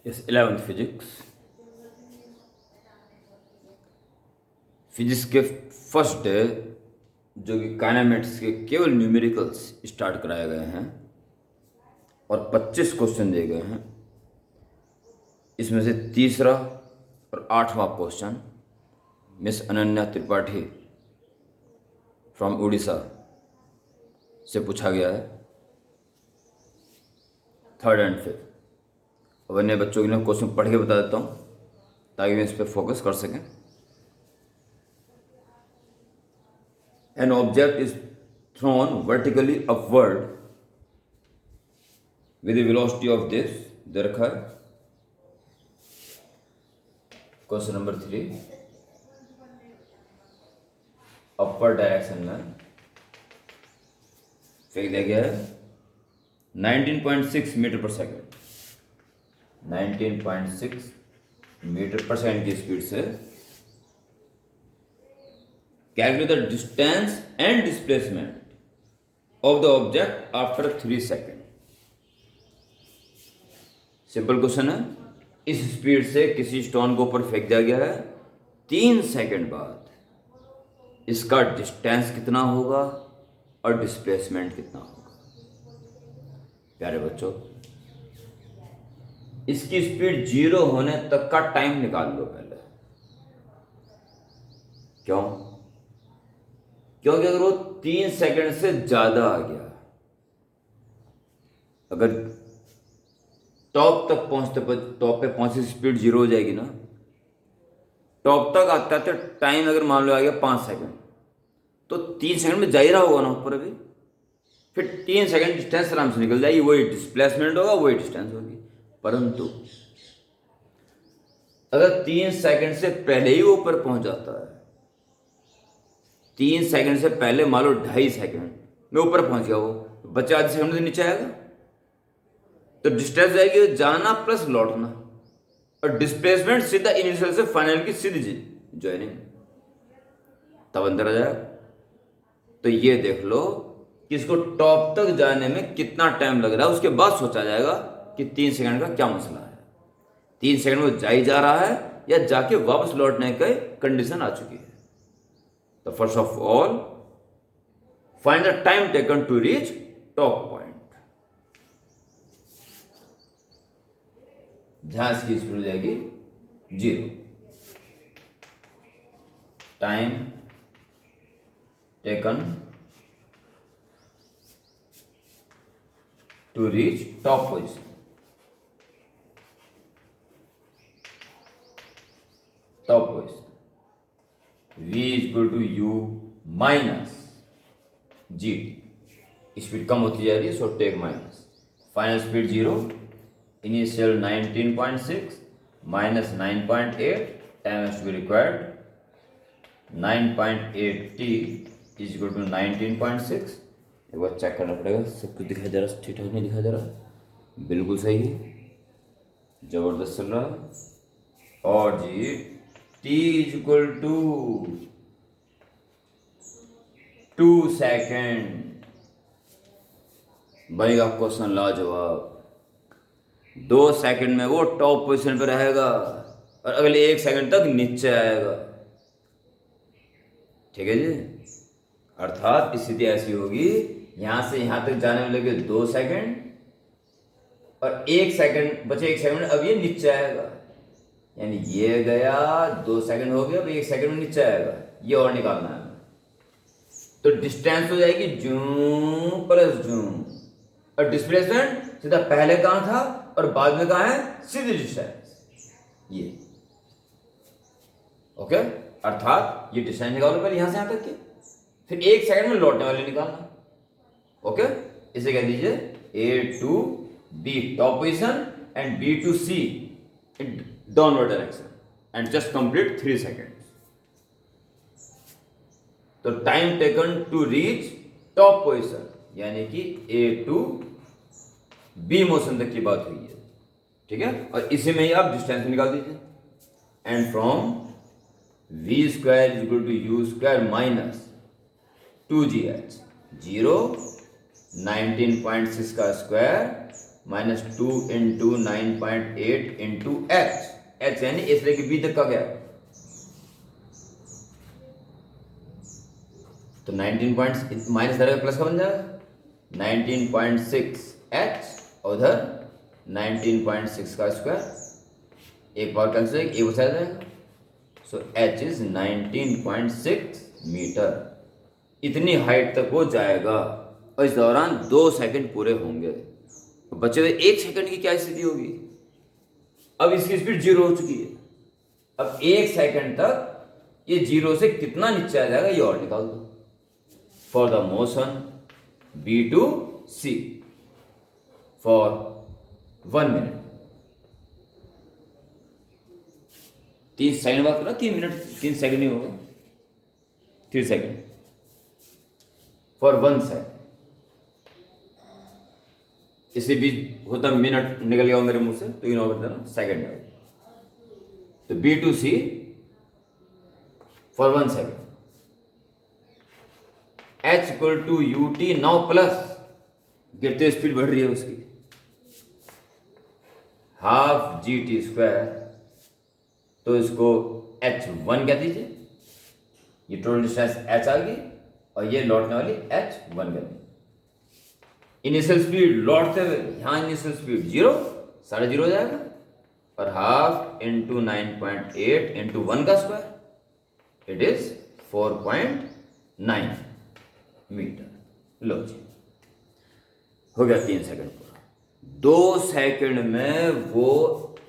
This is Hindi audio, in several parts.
इस 11th फिजिक्स के फर्स्ट डे जो कि काइनेमेटिक्स के केवल न्यूमेरिकल्स स्टार्ट कराए गए हैं और 25 क्वेश्चन दिए गए हैं। इसमें से तीसरा और 8वां question miss Ananya Tripathi from Orissa से पूछा गया है, 3rd and 5th। अब अन्य बच्चों के लिए क्वेश्चन पढ़ के बता देता हूँ ताकि वे इस पर फोकस कर सकें। An object is thrown vertically upward with the velocity of this, दे रखा है। क्वेश्चन नंबर 3, अपर डायरेक्शन में फेंक दिया गया है 19.6 metre per second, 19.6 metre per second की स्पीड से। Calculate the distance and displacement of the object after 3 seconds. Simple question है। इस स्पीड से किसी स्टोन को ऊपर फेंक दिया गया है, 3 सेकंड बाद इसका डिस्टेंस कितना होगा और डिस्प्लेसमेंट कितना होगा। प्यारे बच्चों, इसकी स्पीड 0 होने तक का टाइम निकाल लो पहले। क्यों? क्योंकि अगर वो 3 सेकंड से ज्यादा आ गया, अगर टॉप पे पहुंचे स्पीड 0 हो जाएगी ना। टॉप तक आते आते टाइम अगर मान लो आ गया 5 सेकंड, तो 3 सेकंड में जा ही रहा होगा ना ऊपर अभी। फिर 3 सेकंड डिस्टेंस आराम से निकल जाएगी, वही डिस्प्लेसमेंट होगा, वही डिस्टेंस होगी। परंतु अगर 3 सेकंड से पहले ही वो ऊपर पहुंच जाता है, 3 सेकंड से पहले मान लो 2.5 सेकंड में ऊपर पहुंच गया, वो बच्चा आधे सेकंड से नीचे आएगा, तो डिस्टेंस जाएगी जाना प्लस लौटना, और डिस्प्लेसमेंट सीधा इनिशियल से फाइनल की सीधी ज्वाइनिंग, तब अंदर आ जाएगा। तो ये देख लो कि इसको टॉप तक जाने में कितना टाइम लग रहा है, उसके बाद सोचा जाएगा कि 3 सेकंड का क्या मसला है। 3 सेकंड में जा ही जा रहा है या जाके वापस लौटने की कंडीशन आ चुकी है। तो first of all find the time taken to reach top point. जहां इसकी स्पीड हो जाएगी 0। Time taken to reach top position. Top position v equal to you minus ji T. Speed कम होती जा रही है, so take minus. Final speed 0, initial 19.6 minus 9.8, time has to be required 9.8 t is equal to 19.6। एक बार चेक करना पड़ेगा, सब कुछ दिखाई दे रहा है, ठीक ठाक नहीं दिखाई दे रहा, बिल्कुल सही है, जबरदस्त चल रहा है। और जी t is equal to 2 second. बनेगा क्वेश्चन लाजवाब। 2 सेकेंड में वो टॉप पोजीशन पे रहेगा और अगले 1 सेकेंड तक नीचे आएगा। ठीक है जी। अर्थात स्थिति ऐसी होगी, यहां से यहां तक जाने में लगे 2 सेकेंड और 1 सेकेंड बचे, 1 सेकेंड में अब ये नीचे आएगा, यानी ये गया 2 सेकंड हो गया, अब 1 सेकंड में नीचे आएगा, ये और निकालना है। तो डिस्टेंस हो जाएगी जूम प्लस जूम, और डिस्प्लेसमेंट सीधा पहले कहां था और बाद में कहां है, सीधी डिस्टेंस ये। ओके, अर्थात ये डिस्टेंस निकालो पहले यहां से यहां तक के, फिर 1 सेकंड में लौटने वाले निकालना। ओके, इसे कह दीजिए A to B top position and B to C in downward direction, and just complete 3 seconds. तो time taken to reach top position यानी कि A to B मोशन तक की बात हुई है। ठीक है, और इसी में ही आप डिस्टेंस निकाल दीजिए। And from v square is equal to u square minus 2gh, 0 19.6 का square minus 2 into 9.8 into h यानी इस लेके बी तक का गया तो 19 पॉइंट माइनस धरेगा प्लस का बन जाएगा 19.6 एच उधर 19.6 का स्क्वायर एक बार कैंसिल एक बचा जाएगा सो एच इज 19.6 मीटर इतनी हाइट तक वो जाएगा और इस दौरान 2 सेकंड पूरे होंगे तो बचे हुए 1 सेकंड की क्या स्थिति होगी अब इसकी स्पीड 0 हो चुकी है अब 1 सेकंड तक ये 0 से कितना नीचे आ जाएगा ये और निकाल दो for the motion B to C for 1 minute 3 second बात करो 3 मिनट 3 सेकंड ही होगा 3 सेकंड फॉर 1 सेकंड इसे भी होता मिनट निकल गया मेरे मुंह से तो इन ओवर देना सेकंड है तो B to C for 1 second H equal to UT now plus गिरते स्पीड बढ़ रही है उसकी हाफ GT स्क्वायर तो इसको H1 कह दीजिए ये टोटल डिस्टेंस H आ गई और ये लौटने वाली H1 कर दी इनिशियल स्पीड लौटते हुए यहाँ इनिशियल स्पीड 0 साढ़े 0 हो जाएगा और हाफ इंटू 9.8 इंटू 1 का स्क्वायर इट इज 4.9 मीटर लो जी हो गया 3 सेकंड पूरा 2 सेकंड में वो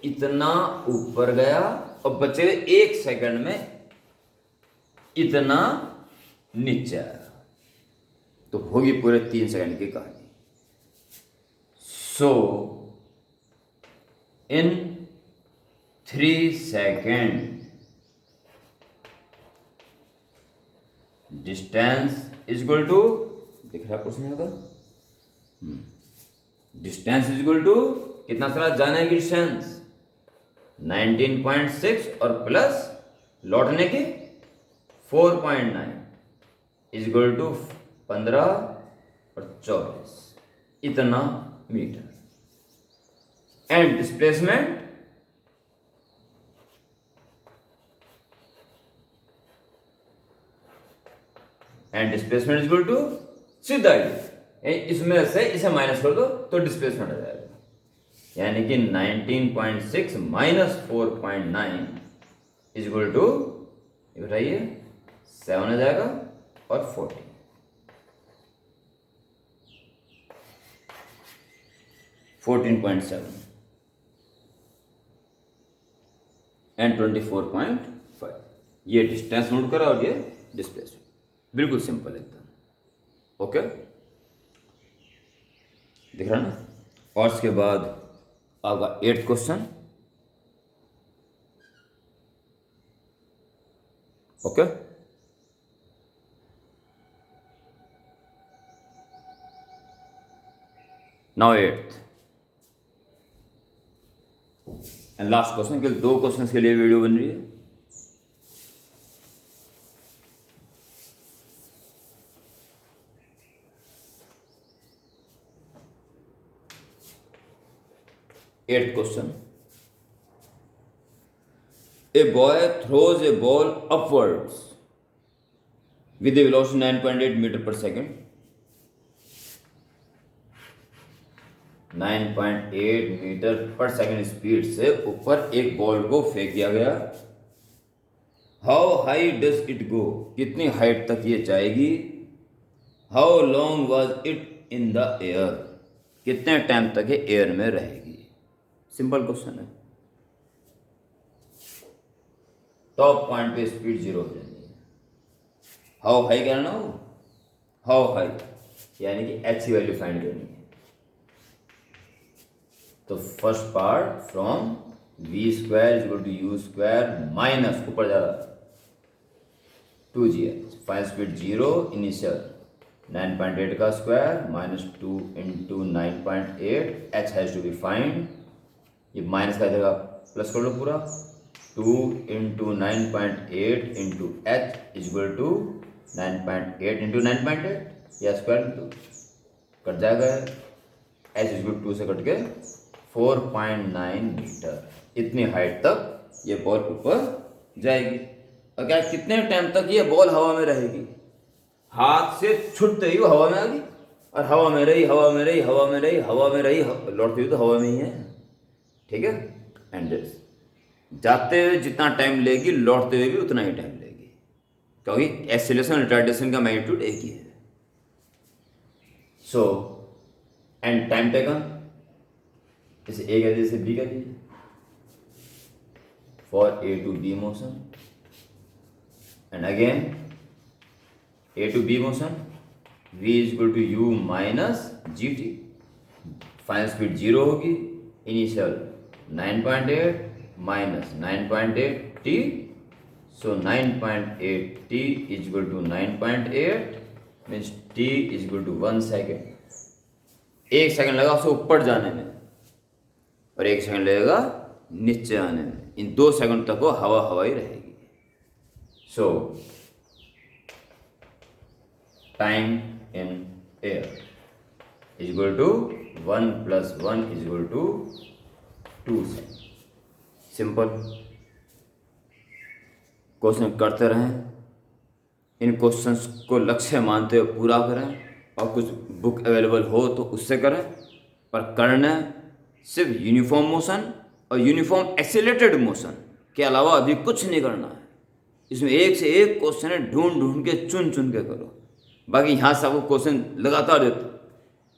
इतना ऊपर गया और बचे 1 सेकंड में इतना नीचे आया तो होगी पूरे 3 सेकंड की कहानी so in 3 second distance is equal to दिख रहा कुछ नहीं होगा डिस्टेंस इज इक्वल टू कितना सारा जाने की डिस्टेंस 19.6 और प्लस लौटने की 4.9 इज इक्वल टू 15 और 24 इतना metre and displacement is equal to सीधा इसमें से इसे माइनस कर दो तो डिस्प्लेसमेंट आ जाएगा यानी कि 19.6 माइनस 4.9 इज इक्वल टू बताइए 7 आ जाएगा और 40 14.7 एंड 24.5 ये डिस्टेंस नोट करा और ये डिस्प्लेसमेंट बिल्कुल सिंपल एकदम ओके दिख रहा ना और इसके बाद आपका 8th question okay now 8th and last question केवल 2 क्वेश्चन के लिए वीडियो बन रही है eight question a boy throws a ball upwards with a velocity 9.8 metre per second 9.8 metre per second speed से ऊपर एक बॉल को फेंक दिया गया how high does it go कितनी हाइट तक ये जाएगी how long was it in the air कितने टाइम तक ये एयर में रहेगी सिंपल क्वेश्चन है टॉप पॉइंट पे स्पीड 0 हो जाएगी हाउ हाई करना हो हाउ हाई यानी कि एच की वैल्यू फाइंड करनी है तो first part from v square is equal to u square minus ऊपर जा रहा 2gh फाइनल स्पीड 0 इनिशियल 9.8 का square minus 2 into 9.8 h has to be find ये माइनस का जगह प्लस कर लो पूरा 2 into 9.8 into h is equal to 9.8 into 9.8 या स्क्वायर तो कट जाएगा एच इज 2 से कट के 4.9 मीटर, इतनी हाइट तक ये बॉल ऊपर जाएगी। और क्या कितने टाइम तक ये बॉल हवा में रहेगी? हाथ से छूटते ही वो हवा में आ गई, और हवा में रही, हवा में रही, हवा में रही, हवा में रही, लौटती हुई तो हवा में ही है, ठीक है। एंड दिस जाते हुए जितना टाइम लेगी, लौटते हुए भी उतना ही टाइम लेगी, क्योंकि एक्सीलरेशन रिटार्डेशन का मैग्नीट्यूड एक ही है। सो एंड टाइम टेकन, इसे ए कह दीजिए, इसे बी कह दीजिए, for A to B motion, and again A to B motion, v is equal to you minus ji t, final speed 0 होगी, initial 9.8 minus 9.8 t, so 9.8 t is equal to 9.8 means t is equal to 1 second. 1 second लगा उसे ऊपर जाने में, और 1 सेकेंड लगेगा नीचे आने में। इन 2 सेकंड तक वो हवा ही रहेगी। सो time in air is equal to 1 plus 1 is equal to 2 second. Simple question करते रहें, इन क्वेश्चंस को लक्ष्य मानते हुए पूरा करें, और कुछ बुक अवेलेबल हो तो उससे करें, पर करना सिर्फ यूनिफॉर्म मोशन और यूनिफॉर्म एक्सीलरेटेड मोशन के अलावा अभी कुछ नहीं करना है। इसमें एक से एक क्वेश्चन है, ढूंढ के चुन के करो, बाकी यहाँ से आपको क्वेश्चन लगातार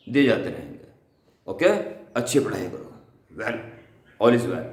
दिए जाते रहेंगे। ओके, अच्छी पढ़ाई करो। Well, all is well.